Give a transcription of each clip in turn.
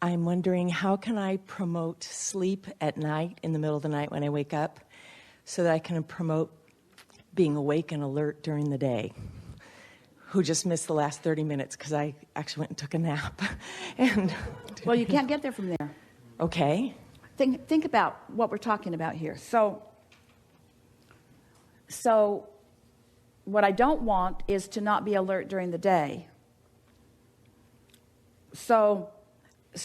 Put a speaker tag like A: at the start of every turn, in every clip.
A: I'm wondering, how can I promote sleep at night, in the middle of the night when I wake up, so that I can promote being awake and alert during the day? Who just missed the last 30 minutes because I actually went and took a nap.
B: Well, you can't get there from there.
A: Okay.
B: Think about what we're talking about here. So what I don't want is to not be alert during the day. So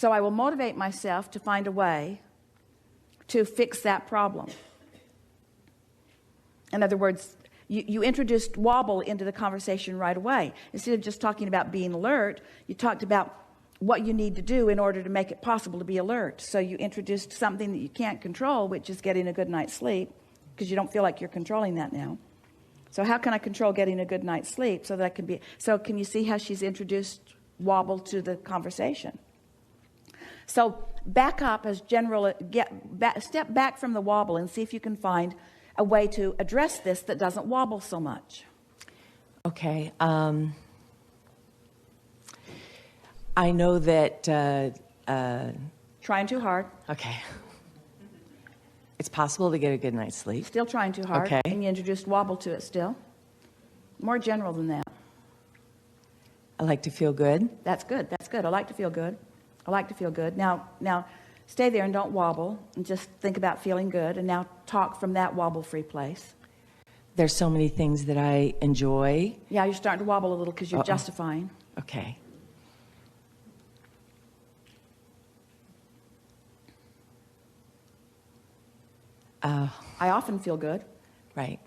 B: I will motivate myself to find a way to fix that problem. In other words, you introduced wobble into the conversation right away. Instead of just talking about being alert, you talked about what you need to do in order to make it possible to be alert. So you introduced something that you can't control, which is getting a good night's sleep, because you don't feel like you're controlling that now. So how can I control getting a good night's sleep so that I can be... So can you see how she's introduced wobble to the conversation? So back up as general... step back from the wobble and see if you can find a way to address this that doesn't wobble so much.
A: Okay. I know that...
B: Trying too hard.
A: Okay. It's possible to get a good night's sleep.
B: Still trying too hard.
A: Okay.
B: And you introduced wobble to it still. More general than that.
A: I like to feel good.
B: That's good. That's good. I like to feel good. I like to feel good. Now, stay there and don't wobble, and just think about feeling good, and now talk from that wobble-free place.
A: There's so many things that I enjoy.
B: Yeah, you're starting to wobble a little because you're justifying.
A: Okay.
B: I often feel good.
A: Right.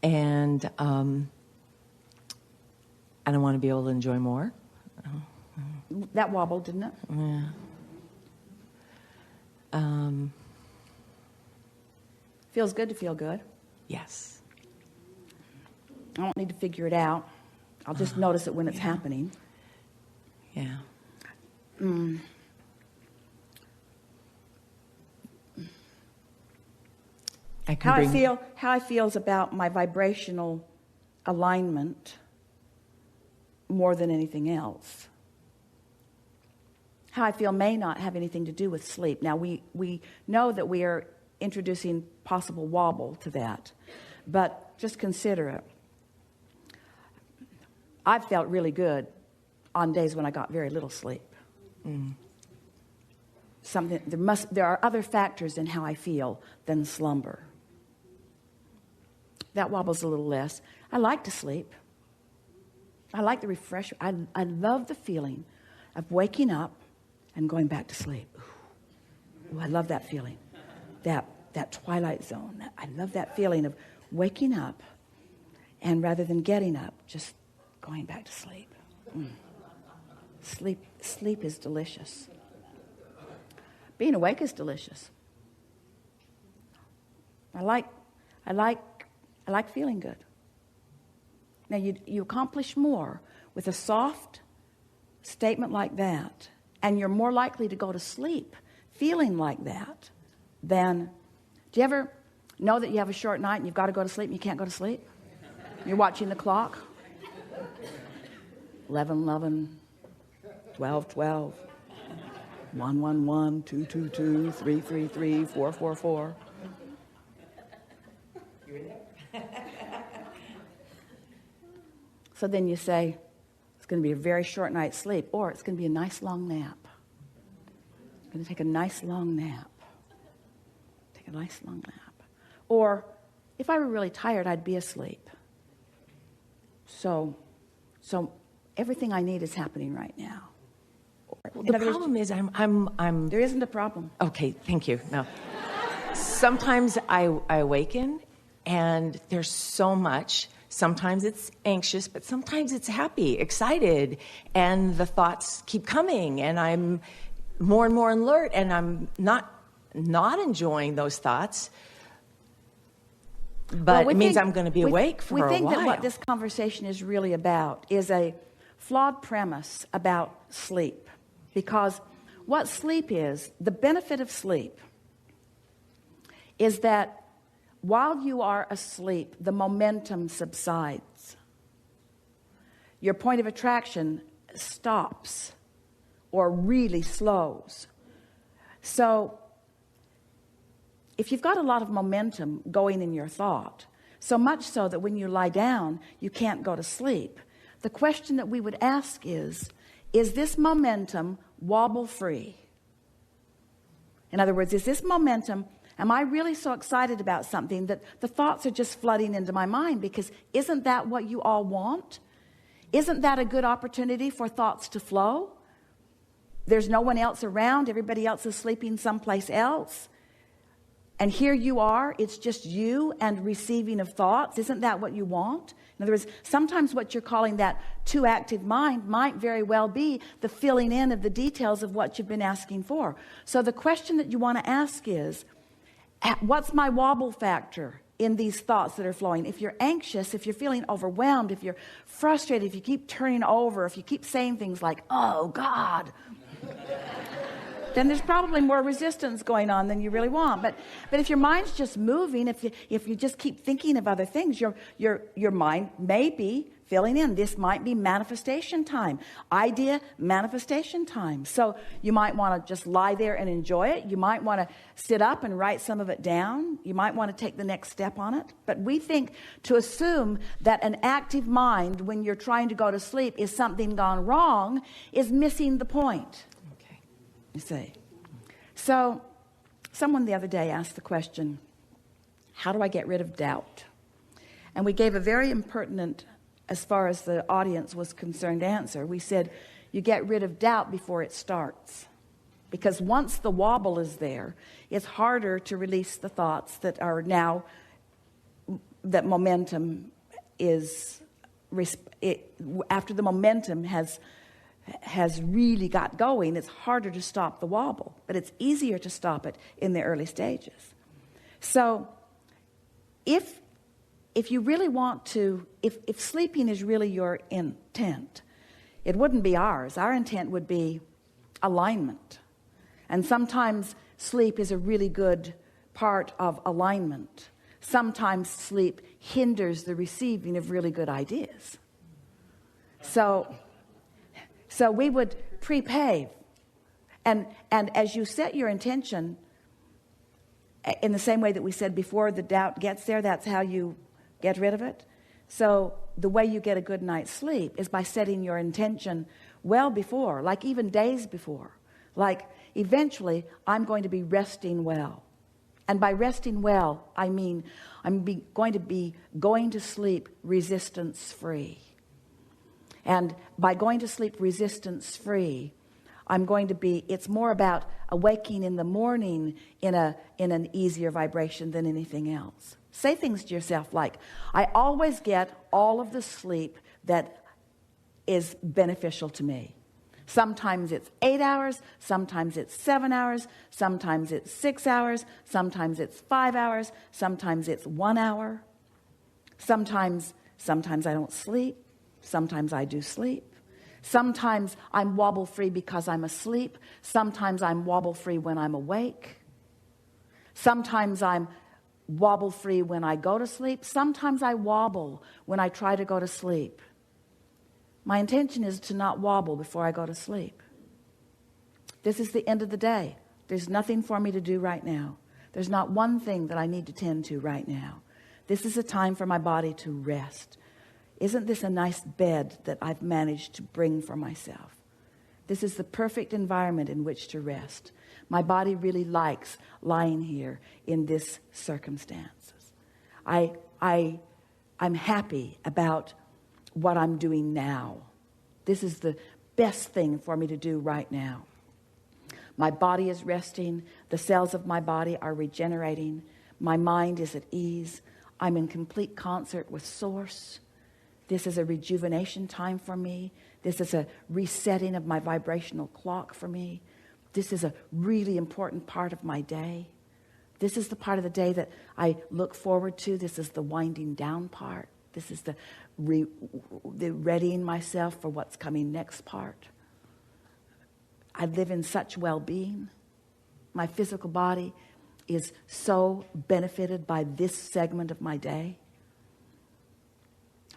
A: And I want to be able to enjoy more.
B: That wobbled, didn't it?
A: Yeah.
B: Feels good to feel good.
A: Yes.
B: I don't need to figure it out. I'll just notice it when it's happening.
A: Yeah.
B: How I feel is about my vibrational alignment more than anything else. How I feel may not have anything to do with sleep. Now, we know that we are introducing possible wobble to that, but just consider it. I've felt really good on days when I got very little sleep. There are other factors in how I feel than slumber. That wobbles a little less. I like to sleep. I like the refresh. I love the feeling of waking up and going back to sleep. Ooh, I love that feeling. That twilight zone. I love that feeling of waking up and rather than getting up, just going back to sleep. Sleep is delicious. Being awake is delicious. I like feeling good. Now you accomplish more with a soft statement like that, and you're more likely to go to sleep feeling like that than... Do you ever know that you have a short night and you've got to go to sleep and you can't go to sleep? You're watching the clock. 11:11, 12:12, 1:11, 2:22, 3:33, 4:44. So then you say, it's going to be a very short night's sleep, or it's going to be a nice long nap. I'm going to take a nice long nap. Take a nice long nap. Or if I were really tired, I'd be asleep. So everything I need is happening right now.
A: Well, the problem is I'm...
B: There isn't a problem.
A: Okay, thank you. No. Sometimes I awaken and there's so much. Sometimes it's anxious, but sometimes it's happy, excited, and the thoughts keep coming, and I'm more and more alert, and I'm not enjoying those thoughts, but it means I'm going to be awake for a while.
B: We think that what this conversation is really about is a flawed premise about sleep, because what sleep is, the benefit of sleep, is that while you are asleep, the momentum subsides. Your point of attraction stops or really slows. So if you've got a lot of momentum going in your thought, so much so that when you lie down, you can't go to sleep, the question that we would ask is this momentum wobble free? In other words, is this momentum, am I really so excited about something that the thoughts are just flooding into my mind? Because isn't that what you all want? Isn't that a good opportunity for thoughts to flow? There's no one else around. Everybody else is sleeping someplace else. And here you are. It's just you and receiving of thoughts. Isn't that what you want? In other words, sometimes what you're calling that too active mind might very well be the filling in of the details of what you've been asking for. So the question that you want to ask is, what's my wobble factor in these thoughts that are flowing? If you're anxious, if you're feeling overwhelmed, if you're frustrated, if you keep turning over, if you keep saying things like, oh God, then there's probably more resistance going on than you really want. But if your mind's just moving, if you just keep thinking of other things, your mind may be filling in. This might be manifestation time, idea manifestation time. So you might want to just lie there and enjoy it. You might want to sit up and write some of it down. You might want to take the next step on it. But we think to assume that an active mind when you're trying to go to sleep is something gone wrong is missing the point. You see. So someone the other day asked the question, how do I get rid of doubt? And we gave a very impertinent, as far as the audience was concerned, answer. We said, you get rid of doubt before it starts. Because once the wobble is there, it's harder to release the thoughts that are now, that momentum is, after the momentum has really got going, it's harder to stop the wobble, but it's easier to stop it in the early stages. So if you really want to, if sleeping is really your intent, it wouldn't be ours. Our intent would be alignment. And sometimes sleep is a really good part of alignment. Sometimes sleep hinders the receiving of really good ideas. So we would prepay. And as you set your intention, in the same way that we said before, the doubt gets there, that's how you get rid of it. So the way you get a good night's sleep is by setting your intention well before, like even days before. Like, eventually, I'm going to be resting well. And by resting well, I mean going to be going to sleep resistance-free. And by going to sleep resistance-free, I'm going to be, it's more about awaking in the morning in an easier vibration than anything else. Say things to yourself like, I always get all of the sleep that is beneficial to me. Sometimes it's 8 hours, sometimes it's 7 hours, sometimes it's 6 hours, sometimes it's 5 hours, sometimes it's 1 hour. Sometimes I don't sleep. Sometimes I do sleep. Sometimes I'm wobble-free because I'm asleep. Sometimes I'm wobble-free when I'm awake. Sometimes I'm wobble-free when I go to sleep. Sometimes I wobble when I try to go to sleep. My intention is to not wobble before I go to sleep. This is the end of the day. There's nothing for me to do right now. There's not one thing that I need to tend to right now. This is a time for my body to rest. Isn't this a nice bed that I've managed to bring for myself? This is the perfect environment in which to rest. My body really likes lying here in this circumstances. I'm happy about what I'm doing now. This is the best thing for me to do right now. My body is resting. The cells of my body are regenerating. My mind is at ease. I'm in complete concert with Source. This is a rejuvenation time for me. This is a resetting of my vibrational clock for me. This is a really important part of my day. This is the part of the day that I look forward to. This is the winding down part. This is the readying myself for what's coming next part. I live in such well-being. My physical body is so benefited by this segment of my day.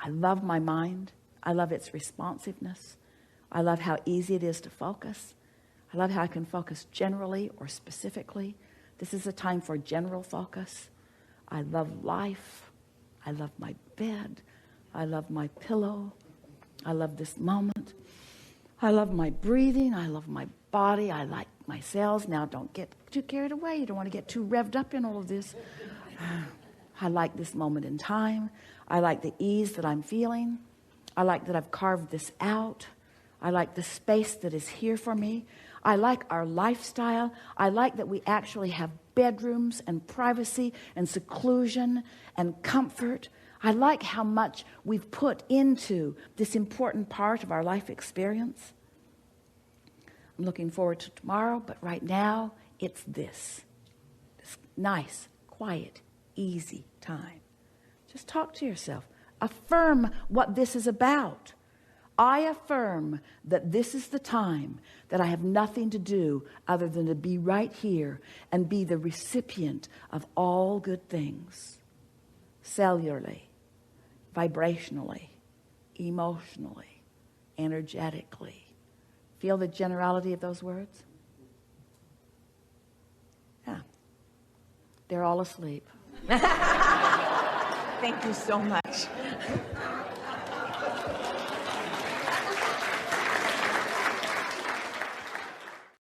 B: I love my mind. I love its responsiveness. I love how easy it is to focus. I love how I can focus generally or specifically. This is a time for general focus. I love life. I love my bed. I love my pillow. I love this moment. I love my breathing. I love my body. I like my cells. Now, don't get too carried away. You don't want to get too revved up in all of this. I like this moment in time. I like the ease that I'm feeling. I like that I've carved this out. I like the space that is here for me. I like our lifestyle. I like that we actually have bedrooms and privacy and seclusion and comfort. I like how much we've put into this important part of our life experience. I'm looking forward to tomorrow, but right now, it's this nice, quiet, easy time. Just talk to yourself. Affirm what this is about. I affirm that this is the time that I have nothing to do other than to be right here and be the recipient of all good things. Cellularly, vibrationally, emotionally, energetically. Feel the generality of those words? Yeah. They're all asleep.
A: Thank you so much.